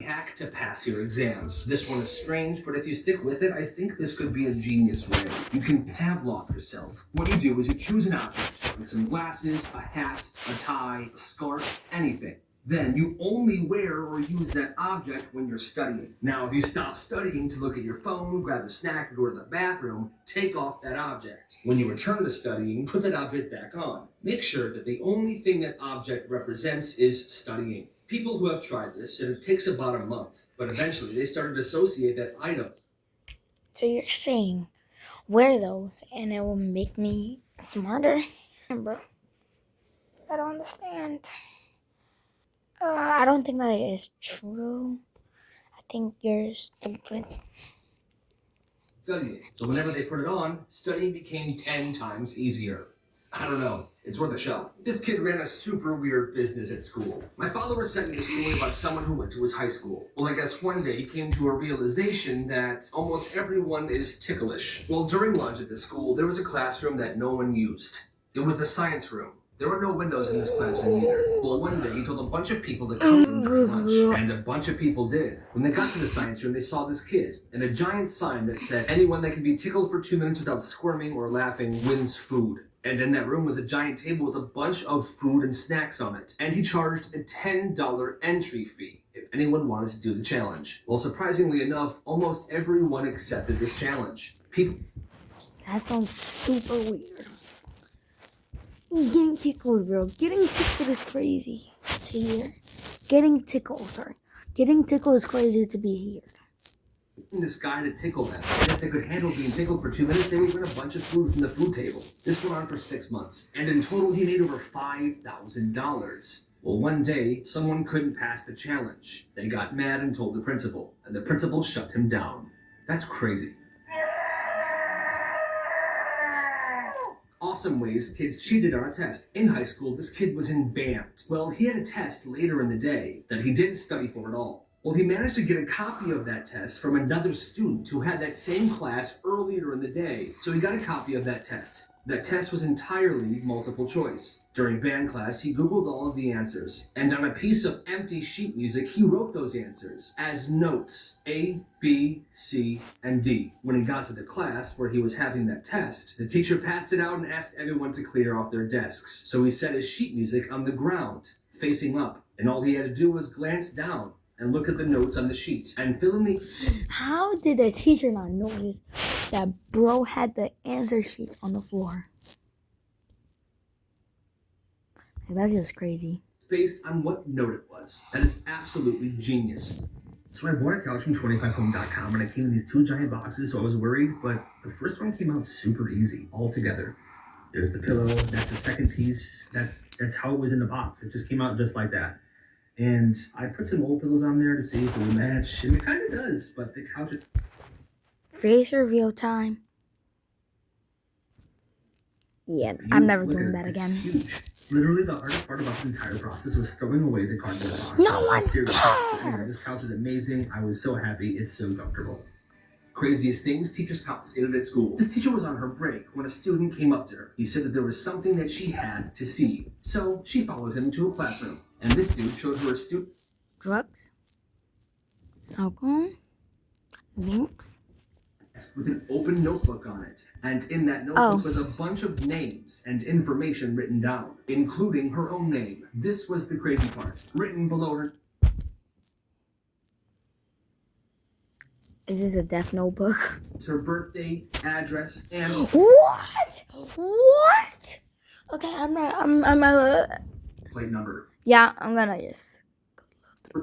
Hack to pass your exams. This one is strange, but if you stick with it, I think this could be a genius way. You can Pavlov yourself. What you do is you choose an object, like some glasses, a hat, a tie, a scarf, anything. Then you only wear or use that object when you're studying. Now, if you stop studying to look at your phone, grab a snack, or go to the bathroom, take off that object. When you return to studying, put that object back on. Make sure that the only thing that object represents is studying. People who have tried this said it takes about a month, but eventually they started to associate that item. So you're saying wear those and it will make me smarter? Bro, I don't understand. I don't think that is true. I think you're stupid. Studying. So whenever they put it on, studying became 10 times easier. I don't know. It's worth a shot. This kid ran a super weird business at school. My father was sent me a story about someone who went to his high school. Well, I guess one day he came to a realization that almost everyone is ticklish. Well, during lunch at the school, there was a classroom that no one used. It was the science room. There were no windows in this classroom either. Well, one day he told a bunch of people to come to him during lunch, and a bunch of people did. When they got to the science room, they saw this kid, and a giant sign that said, "Anyone that can be tickled for 2 minutes without squirming or laughing wins food." And in that room was a giant table with a bunch of food and snacks on it. And he charged a $10 entry fee if anyone wanted to do the challenge. Well, surprisingly enough, almost everyone accepted this challenge. That sounds super weird. Getting tickled, bro. Getting tickled is crazy to hear. Getting tickled is crazy to be here. This guy to tickle them. And if they could handle being tickled for 2 minutes, they would win a bunch of food from the food table. This went on for 6 months, and in total he made over $5,000. Well, one day, someone couldn't pass the challenge. They got mad and told the principal, and the principal shut him down. That's crazy. Awesome ways kids cheated on a test. In high school, this kid was in band. Well, he had a test later in the day that he didn't study for at all. Well, he managed to get a copy of that test from another student who had that same class earlier in the day. So he got a copy of that test. That test was entirely multiple choice. During band class, he Googled all of the answers, and on a piece of empty sheet music, he wrote those answers as notes, A, B, C, and D. When he got to the class where he was having that test, the teacher passed it out and asked everyone to clear off their desks. So he set his sheet music on the ground, facing up, and all he had to do was glance down and look at the notes on the sheet and fill in the... How did the teacher not notice that bro had the answer sheets on the floor? That's just crazy. Based on what note it was. That is absolutely genius. So I bought a couch from 25home.com and it came in these 2 giant boxes, so I was worried, but the first one came out super easy, all together. There's the pillow, that's the second piece, that's how it was in the box. It just came out just like that. And I put some old pillows on there to see if it would match, and it kind of does, but the couch... Face reveal time. Yeah, I'm never doing that again. Huge. Literally, the hardest part about this entire process was throwing away the cardboard box. No one cares! Anyway, this couch is amazing. I was so happy. It's so comfortable. Craziest things teachers confiscated at school. This teacher was on her break when a student came up to her. He said that there was something that she had to see. So she followed him to a classroom. And this dude showed her a student... Drugs? Alcohol? Links? with an open notebook on it. And in that notebook was a bunch of names and information written down, including her own name. This was the crazy part. Written below her... Is this a death notebook? It's her birthday, address, and... What? What? Okay, I'm plate number. Yeah, I'm gonna just...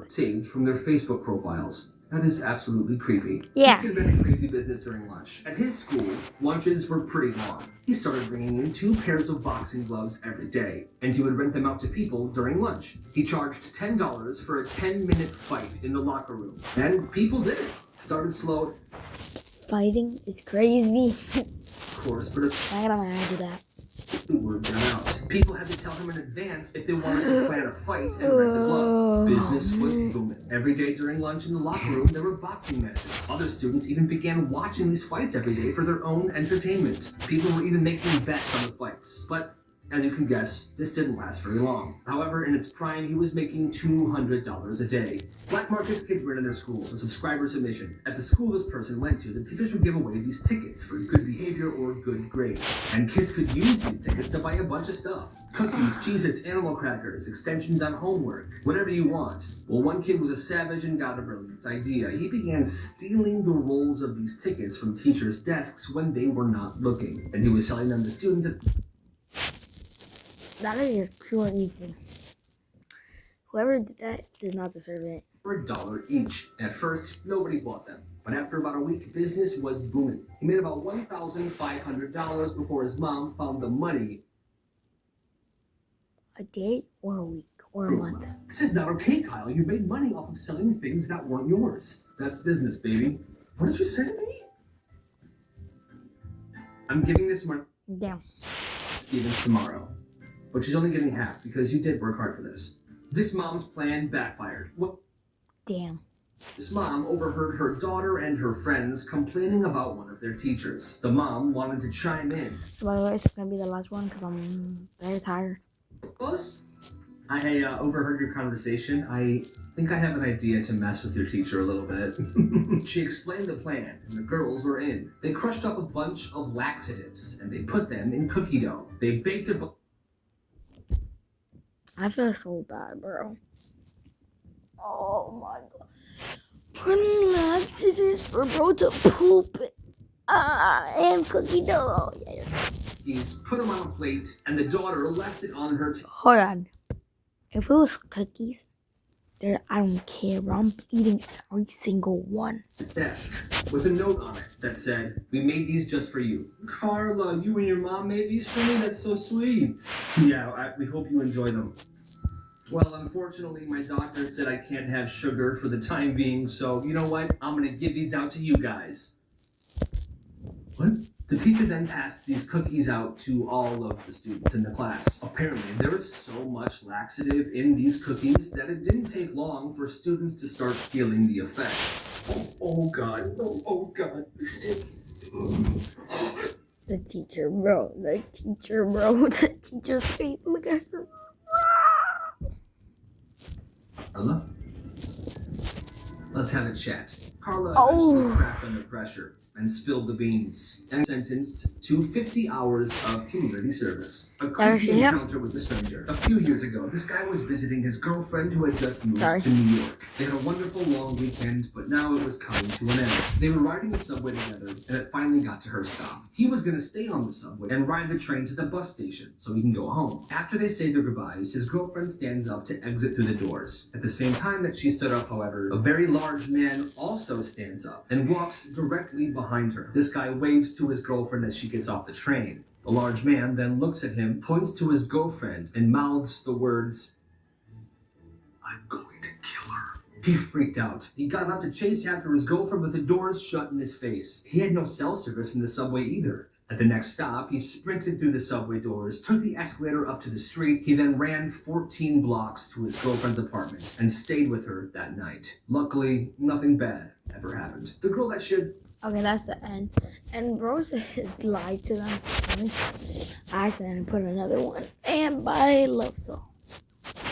saved from their Facebook profiles. That is absolutely creepy. Yeah. This kid ran a crazy business during lunch. At his school, lunches were pretty long. He started bringing in 2 pairs of boxing gloves every day, and he would rent them out to people during lunch. He charged $10 for a 10-minute fight in the locker room. And people did it. It started slow. Fighting is crazy. Of course, but I don't know how to do that. the word got out. People had to tell him in advance if they wanted to plan a fight and rent the gloves. Business was booming. Every day during lunch in the locker room, there were boxing matches. Other students even began watching these fights every day for their own entertainment. People were even making bets on the fights. But As you can guess, this didn't last very long. However, in its prime, he was making $200 a day. Black markets kids ran in their schools, a subscriber submission. At the school this person went to, the teachers would give away these tickets for good behavior or good grades. And kids could use these tickets to buy a bunch of stuff. Cookies, Cheez-Its, animal crackers, extensions on homework, whatever you want. Well, one kid was a savage and got a brilliant idea. He began stealing the rolls of these tickets from teachers' desks when they were not looking. And he was selling them to students at That is pure evil. Whoever did that does not deserve it. for $1 each. At first, nobody bought them. But after about a week, business was booming. He made about $1,500 before his mom found the money. A day or a week or a month. This is not okay, Kyle. You made money off of selling things that weren't yours. That's business, baby. What did you say to me? I'm giving this money Damn. to Stevens tomorrow. But she's only getting half because you did work hard for this. This mom's plan backfired. What? Damn. This mom overheard her daughter and her friends complaining about one of their teachers. The mom wanted to chime in. So by the way, it's gonna be the last one because I'm very tired. Plus, I overheard your conversation. I think I have an idea to mess with your teacher a little bit. She explained the plan, and the girls were in. They crushed up a bunch of laxatives, and they put them in cookie dough. They baked a... I feel so bad, bro. Oh my god. Putting laxatives for bro to poop. And cookie dough. Yeah. He's put them on a plate, and the daughter left it on her... Hold on. If it was cookies, I don't care, bro. I'm eating every single one. desk with a note on it that said, "We made these just for you." Carla, you and your mom made these for me? That's so sweet. Yeah, we hope you enjoy them. Well, unfortunately, my doctor said I can't have sugar for the time being, so you know what? I'm gonna give these out to you guys. What? The teacher then passed these cookies out to all of the students in the class. Apparently, there was so much laxative in these cookies that it didn't take long for students to start feeling the effects. Oh God, oh God. The teacher, bro. The teacher's face. Look at her. Carla? Let's have a chat. Carla Oh. eventually cracked under pressure and spilled the beans and sentenced to 50 hours of community service. A creepy encounter with a stranger. A few years ago, this guy was visiting his girlfriend who had just moved to New York. They had a wonderful long weekend, but now it was coming to an end. They were riding the subway together, and it finally got to her stop. He was going to stay on the subway and ride the train to the bus station so he can go home. After they say their goodbyes, his girlfriend stands up to exit through the doors. At the same time that she stood up, however, a very large man also stands up and walks directly behind her. This guy waves to his girlfriend as she gets off the train. The large man then looks at him, points to his girlfriend, and mouths the words, "I'm going to kill her." He freaked out. He got up to chase after his girlfriend with the doors shut in his face. He had no cell service in the subway either. At the next stop, he sprinted through the subway doors, took the escalator up to the street. He then ran 14 blocks to his girlfriend's apartment and stayed with her that night. Luckily, nothing bad ever happened. The girl that should... Okay, that's the end. And Rose lied to them. I accidentally put another one. And bye. Love you.